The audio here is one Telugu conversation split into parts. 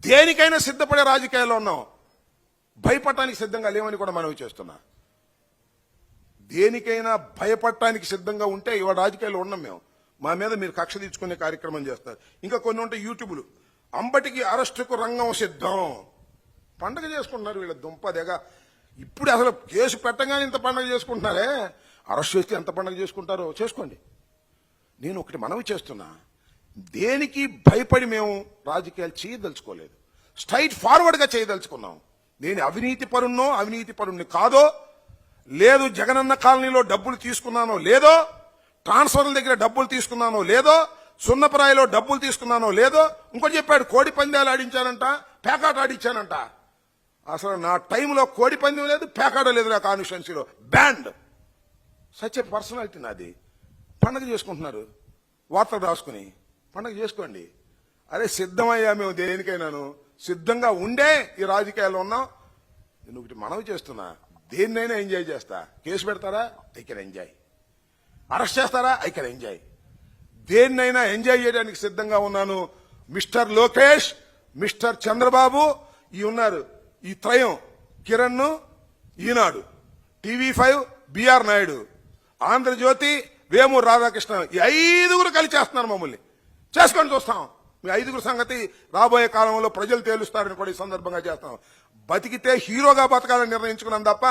దేనికైనా సిద్ధపడే రాజకీయాల్లో ఉన్నాం, భయపడటానికి సిద్ధంగా లేవని కూడా మనవి చేస్తున్నా. దేనికైనా భయపడటానికి సిద్ధంగా ఉంటే ఇవాళ రాజకీయాల్లో ఉన్నాం మేము. మా మీద మీరు కక్ష తీర్చుకునే కార్యక్రమం చేస్తారు. ఇంకా కొన్ని ఉంటాయి యూట్యూబ్లు. అంబటికి అరెస్టుకు రంగం సిద్ధం. పండగ చేసుకుంటున్నారు వీళ్ళ దుంపదేగా. ఇప్పుడు అసలు కేసు పెట్టగానే ఇంత పండగ చేసుకుంటున్నారే, అరెస్ట్ చేస్తే ఎంత పండగ చేసుకుంటారో చేసుకోండి. నేను ఒకటి మనవి చేస్తున్నా, దేనికి భయపడి మేము రాజకీయాలు చేయదలుచుకోలేదు. స్ట్రైట్ ఫార్వర్డ్గా చేయదలుచుకున్నాం. నేను అవినీతి పరుణ్ణి కాదో, లేదు జగనన్న కాలనీలో డబ్బులు తీసుకున్నానో లేదో, ట్రాన్స్ఫర్ల దగ్గర డబ్బులు తీసుకున్నానో లేదో, సున్నపరాయిలో డబ్బులు తీసుకున్నానో లేదో. ఇంకోటి చెప్పాడు, కోడి పందాలు ఆడించానంట, పేకాట ఆడించానంట. అసలు నా టైంలో కోడి పందెం లేదు, పేకాట లేదు నా కాన్స్టిట్యున్సీలో. బ్యాండ్. సచ్ ఏ పర్సనాలిటీ నాది. పండగ చేసుకుంటున్నారు వార్తలు రాసుకుని. పండగ చేసుకోండి. అరే సిద్ధమయ్యా మేము దేనికైనాను, సిద్ధంగా ఉండే ఈ రాజకీయాల్లో ఉన్నాం. నేను ఒకటి మనవి చేస్తున్నా, దేన్నైనా ఎంజాయ్ చేస్తా. కేసు పెడతారా, ఐ కెన్ ఎంజాయ్. అరెస్ట్ చేస్తారా, ఐ కెన్ ఎంజాయ్. దేన్నైనా ఎంజాయ్ చేయడానికి సిద్ధంగా ఉన్నాను. మిస్టర్ లోకేష్, మిస్టర్ చంద్రబాబు ఈ ఉన్నారు, ఈ త్రయం, కిరణ్, ఈనాడు, TV5, బిఆర్ నాయుడు, ఆంధ్రజ్యోతి, వేమూరు రాధాకృష్ణ, ఈ 5గురు కలిసి చేస్తున్నారు మమ్మల్ని. చేసుకొని చూస్తాం. మీ 5గురు సంగతి రాబోయే కాలంలో ప్రజలు తేలుస్తారని కూడా ఈ సందర్భంగా చేస్తాం. బతికితే హీరోగా బతకాలని నిర్ణయించుకున్నాం తప్ప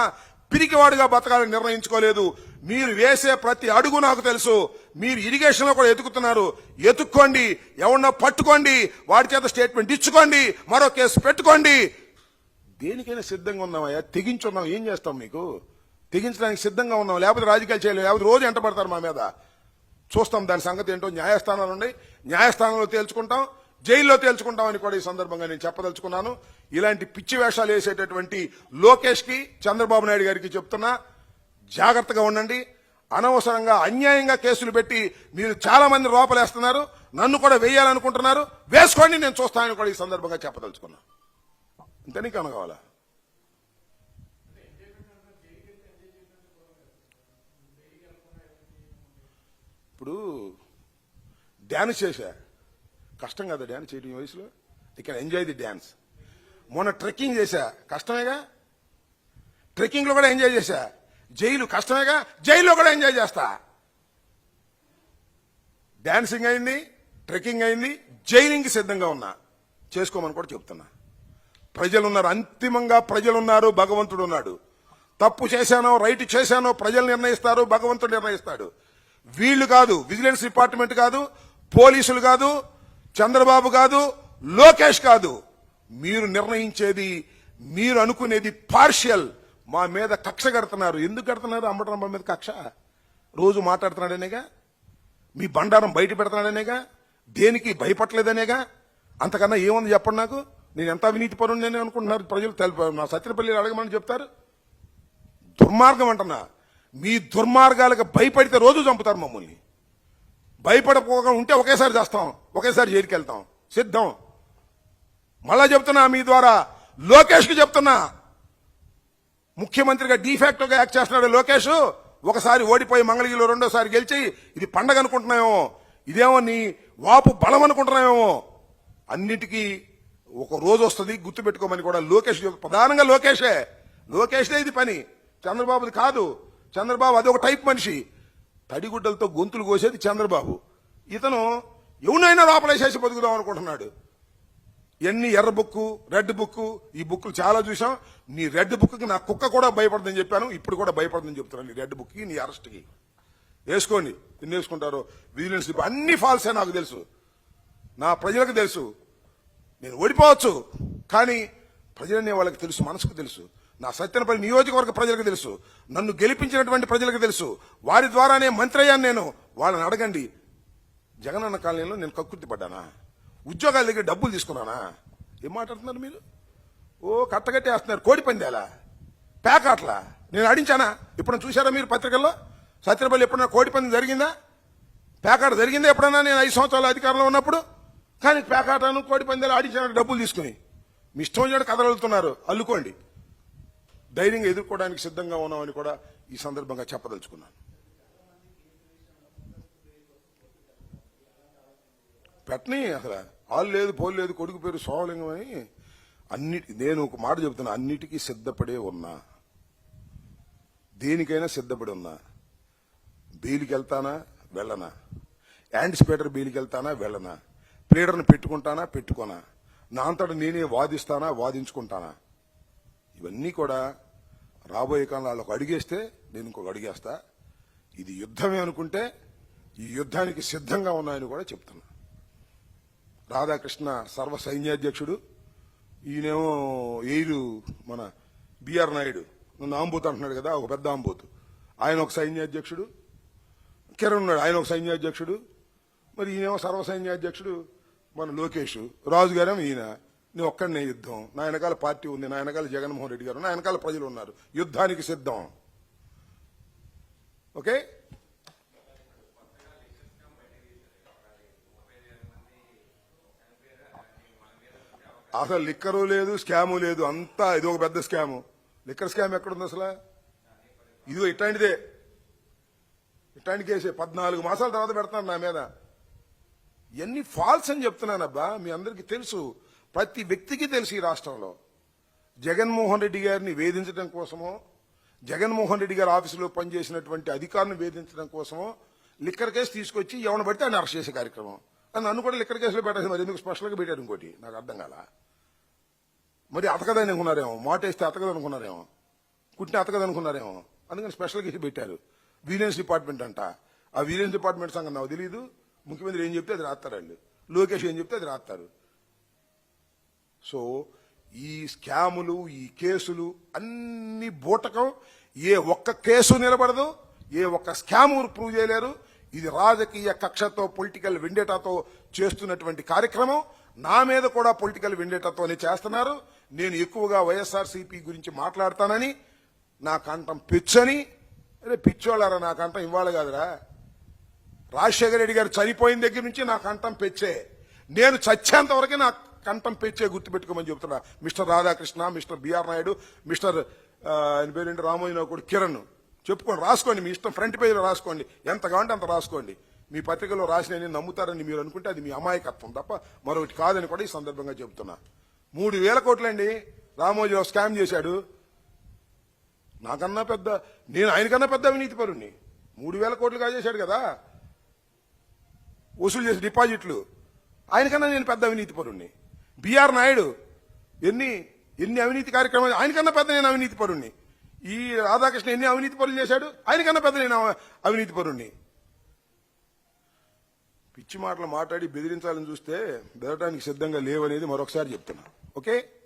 పిరికివాడుగా బతకాలని నిర్ణయించుకోలేదు. మీరు వేసే ప్రతి అడుగు నాకు తెలుసు. మీరు ఇరిగేషన్ లో కూడా ఎతుకుతున్నారు. ఎతుక్కోండి, ఎవరినో పట్టుకోండి, వాడి చేత స్టేట్మెంట్ ఇచ్చుకోండి, మరో కేసు పెట్టుకోండి. దేనికైనా సిద్ధంగా ఉన్నామయ్యా. తెగించున్నాం. ఏం చేస్తాం? మీకు తెగించడానికి సిద్ధంగా ఉన్నాం. లేకపోతే రాజకీయాలు చేయలేము. లేకపోతే రోజు ఎంట పడతారు మా మీద. చూస్తాం దాని సంగతి ఏంటో. న్యాయస్థానాలు ఉన్నాయి, న్యాయస్థానంలో తేల్చుకుంటాం, జైల్లో తేల్చుకుంటామని కూడా ఈ సందర్భంగా నేను చెప్పదలుచుకున్నాను. ఇలాంటి పిచ్చి వేషాలు వేసేటటువంటి లోకేష్ కి, చంద్రబాబు నాయుడు గారికి చెప్తున్నా, జాగ్రత్తగా ఉండండి. అనవసరంగా అన్యాయంగా కేసులు పెట్టి మీరు చాలా మంది లోపలేస్తున్నారు. నన్ను కూడా వేయాలనుకుంటున్నారు. వేసుకోండి, నేను చూస్తానని కూడా ఈ సందర్భంగా చెప్పదలుచుకున్నా. ఇంత నీకు అనగావాలా? ఇప్పుడు డ్యాన్స్ చేశా, కష్టం కదా డ్యాన్స్ చేయడం ఈ వయసులో. ఇక్కడ ఎంజాయ్ ది డ్యాన్స్. మొన్న ట్రెక్కింగ్ చేశా, కష్టమేగా. ట్రెక్కింగ్ లో కూడా ఎంజాయ్ చేశా. జైలు కష్టమేగా, జైల్లో కూడా ఎంజాయ్ చేస్తా. డాన్సింగ్ అయింది, ట్రెక్కింగ్ అయింది, జైలింగ్కి సిద్ధంగా ఉన్నా. చేసుకోమని కూడా చెప్తున్నా. ప్రజలున్నారు, అంతిమంగా ప్రజలున్నారు, భగవంతుడు ఉన్నాడు. తప్పు చేశానో రైట్ చేశానో ప్రజలు నిర్ణయిస్తారు, భగవంతుడు నిర్ణయిస్తాడు. వీళ్లు కాదు, విజిలెన్స్ డిపార్ట్మెంట్ కాదు, పోలీసులు కాదు, చంద్రబాబు కాదు, లోకేష్ కాదు. మీరు నిర్ణయించేది, మీరు అనుకునేది పార్షియల్. మా మీద కక్ష కడుతున్నారు. ఎందుకు కడుతున్నారు? అంబటరాంబ మీద కక్ష. రోజు మాట్లాడుతున్నాడనేగా, మీ బండారం బయట పెడుతున్నాడనేగా, దేనికి భయపడలేదనేగా. అంతకన్నా ఏముంది చెప్పండి నాకు. నేను ఎంత అవినీతి పరుని నేను అనుకుంటున్నారు ప్రజలు. నా సత్యనపల్లి అడగమని చెప్తారు. దుర్మార్గం అంటున్నా. మీ దుర్మార్గాలకు భయపడితే రోజు చంపుతారు మమ్మల్ని. భయపడకపోగా ఉంటే ఒకేసారి చేస్తాం, ఒకేసారి జైలుకి వెళ్తాం. సిద్ధం. మళ్ళా చెప్తున్నా, మీ ద్వారా లోకేష్ కి చెప్తున్నా, ముఖ్యమంత్రిగా డిఫాక్టోగా యాక్ట్ చేస్తున్నాడు లోకేష్. ఒకసారి ఓడిపోయి మంగళగిరిలో రెండోసారి గెలిచి ఇది పండగ అనుకుంటున్నామేమో, ఇదేమో నీ వాపు బలం అనుకుంటున్నామేమో. అన్నిటికీ ఒక రోజు వస్తుంది, గుర్తుపెట్టుకోమని కూడా లోకేష్, ప్రధానంగా లోకేష్దే ఇది పని. చంద్రబాబుది కాదు. చంద్రబాబు అదొక టైప్ మనిషి. తడిగుడ్డలతో గొంతులు కోసేది చంద్రబాబు. ఇతను ఎవనైనా లోపలేసేసి బతుకుదాం అనుకుంటున్నాడు. ఎన్ని ఎర్ర బుక్కు, రెడ్ బుక్కు, ఈ బుక్లు చాలా చూసాం. నీ రెడ్ బుక్కి నా కుక్క కూడా భయపడదని చెప్పాను, ఇప్పుడు కూడా భయపడదని చెప్తున్నాను. నీ రెడ్ బుక్కి, నీ అరెస్ట్కి వేసుకోండి. ఎన్ని వేసుకుంటారో. విజిలెన్స్ అన్ని ఫాల్సే నాకు తెలుసు, నా ప్రజలకు తెలుసు. నేను ఓడిపోవచ్చు, కానీ ప్రజలనే వాళ్ళకి తెలుసు, మనసుకు తెలుసు. నా సత్యనపల్లి నియోజకవర్గ ప్రజలకు తెలుసు, నన్ను గెలిపించినటువంటి ప్రజలకు తెలుసు. వారి ద్వారానే మంత్రి అయ్యాను నేను. వాళ్ళని అడగండి. జగనన్న కాలనీలో నేను కక్కుర్తి పడ్డానా? ఉద్యోగాల దగ్గర డబ్బులు తీసుకున్నానా? ఏం మాట్లాడుతున్నారు మీరు? ఓ కట్టగట్టేస్తున్నారు. కోడి పందేలా, పేకాట్లా నేను ఆడించానా? ఎప్పుడైనా చూసారా మీరు పత్రికల్లో? సత్యనపల్లి ఎప్పుడైనా కోడి పందెం జరిగిందా? పేకాట జరిగిందా ఎప్పుడన్నా నేను 5 సంవత్సరాల అధికారంలో ఉన్నప్పుడు? కానీ పేకాటను, కోడి పందేలు ఆడించాను డబ్బులు తీసుకుని. మీ ఇష్టం వచ్చినట్టు కథలు వెళ్తున్నారు. అల్లుకోండి. ధైర్యంగా ఎదుర్కోవడానికి సిద్ధంగా ఉన్నామని కూడా ఈ సందర్భంగా చెప్పదలుచుకున్నాను. పెట్టని అసలు వాళ్ళు లేదు పోలు లేదు కొడుకు పేరు సోమలింగం అని నేను ఒక మాట చెబుతున్నా, అన్నిటికీ సిద్ధపడే ఉన్నా, దేనికైనా సిద్ధపడి ఉన్నా. బెయిల్కి వెళ్తానా వెళ్ళనా, యాంటిసిపేటర్ బెయిల్కి వెళ్తానా వెళ్ళనా, ప్లేడర్ని పెట్టుకుంటానా పెట్టుకోనా, నా అంతటా నేనే వాదిస్తానా వాదించుకుంటానా, ఇవన్నీ కూడా రాబోయే కాలంలో వాళ్ళకు అడిగేస్తే నేను ఇంకొక అడిగేస్తా. ఇది యుద్ధమే అనుకుంటే ఈ యుద్ధానికి సిద్ధంగా ఉన్నాయని కూడా చెప్తున్నా. రాధాకృష్ణ సర్వ సైన్యాధ్యక్షుడు, ఈయనేమో ఎయిరు మన బిఆర్ నాయుడు నన్ను ఆంబోతు అంటున్నాడు కదా, ఒక పెద్ద ఆంబోతు, ఆయన ఒక సైన్యాధ్యక్షుడు. కిరణ్ ఉన్నాడు, ఆయన ఒక సైన్యాధ్యక్షుడు. మరి ఈయనేమో సర్వ సైన్యాధ్యక్షుడు మన లోకేష్, రాజు గారేమో ఈయన. నేను ఒక్కడనే యుద్ధం, నా వెనకాల పార్టీ ఉంది, నా వెనకాల జగన్మోహన్ రెడ్డి గారు, నా వెనకాల ప్రజలు ఉన్నారు, యుద్ధానికి సిద్ధం. ఓకే, అసలు లిక్కరు లేదు, స్కాము లేదు, అంతా ఇది ఒక పెద్ద స్కాము. లిక్కర్ స్కామ్ ఎక్కడుంది అసలు? ఇదిగో ఇట్లాంటిదే, ఇట్లాంటి కేసే 14 మాసాల తర్వాత పెడతాను నా మీద. ఇవన్నీ ఫాల్స్ అని చెప్తున్నానబ్బా, మీ అందరికీ తెలుసు, ప్రతి వ్యక్తికి తెలుసు ఈ రాష్ట్రంలో. జగన్మోహన్ రెడ్డి గారిని వేధించడం కోసమో, జగన్మోహన్ రెడ్డి గారి ఆఫీసులో పనిచేసినటువంటి అధికారులను వేధించడం కోసమో లిక్కర్ కేసు తీసుకొచ్చి ఎవరిని పడితే ఆయన అరెస్ట్ చేసే కార్యక్రమం. నన్ను కూడా లిక్కర్ కేసులో పెట్టాల్సి, మరి ఎందుకు స్పెషల్గా పెట్టారు ఇంకోటి నాకు అర్థం కాల. మరి అతకదని అనుకున్నారేమో, మాట వేస్తే అతకదనుకున్నారేమో, కుట్టిన అతకదనుకున్నారేమో, అందుకని స్పెషల్ కేసు పెట్టారు. విజిలెన్స్ డిపార్ట్మెంట్ అంట, ఆ విజిలెన్స్ డిపార్ట్మెంట్ సంగతి నాకు తెలియదు. ముఖ్యమంత్రి ఏం చెప్తే అది రాస్తారు వాళ్ళు, లోకేష్ ఏం చెప్తే అది రాస్తారు. సో ఈ స్కాములు, ఈ కేసులు అన్ని బూటకం. ఏ ఒక్క కేసు నిలబడదు, ఏ ఒక్క స్కాము ప్రూవ్ చేయలేరు. ఇది రాజకీయ కక్షతో, పొలిటికల్ వెండేటాతో చేస్తున్నటువంటి కార్యక్రమం. నా మీద కూడా పొలిటికల్ వెండేటాతోనే చేస్తున్నారు. నేను ఎక్కువగా వైఎస్ఆర్సీపీ గురించి మాట్లాడతానని నా కంఠం పిచ్చని. అరే పిచ్చోళ్ళారా, నా కంఠం ఇవ్వాలి కాదురా. రాజశేఖర రెడ్డి గారు చనిపోయిన దగ్గర నుంచి నా కంఠం పెచ్చే, నేను చచ్చేంత వరకే నా కంఠం పెచ్చే, గుర్తుపెట్టుకోమని చెబుతున్నా. Mister Radhakrishna, mister B R Naidu, mister ఆయన పేరేంటి రామోజీరావు కూడా కిరణ్, చెప్పుకోండి, రాసుకోండి, మీ ఇష్టం, ఫ్రంట్ పేజీలో రాసుకోండి, ఎంత కావాలంటే అంత రాసుకోండి. మీ పత్రికలో రాసిన నమ్ముతారని మీరు అనుకుంటే అది మీ అమాయకత్వం తప్ప మరొకటి కాదని కూడా ఈ సందర్భంగా చెబుతున్నా. 3,000 కోట్లండి రామోజీరావు స్కామ్ చేశాడు. నాకన్నా పెద్ద, నేను ఆయనకన్నా పెద్ద అవినీతి పరుణ్ణి. 3,000 కోట్లు కాజేశాడు కదా వసూలు చేసి డిపాజిట్లు, ఆయనకన్నా నేను పెద్ద అవినీతి పరుణ్ణి. బిఆర్ నాయుడు ఎన్ని అవినీతి కార్యక్రమాలు, ఆయనకన్నా పెద్ద నేను అవినీతి పరుణ్ణి. ఈ రాధాకృష్ణ ఎన్ని అవినీతి పరులు చేశాడు, ఆయనకన్నా పెద్ద నేను అవినీతి పరుణ్ణి. పిచ్చి మాటలు మాట్లాడి బెదిరించాలని చూస్తే బెదరడానికి సిద్ధంగా లేవనేది మరొకసారి చెప్తున్నా. ఓకే.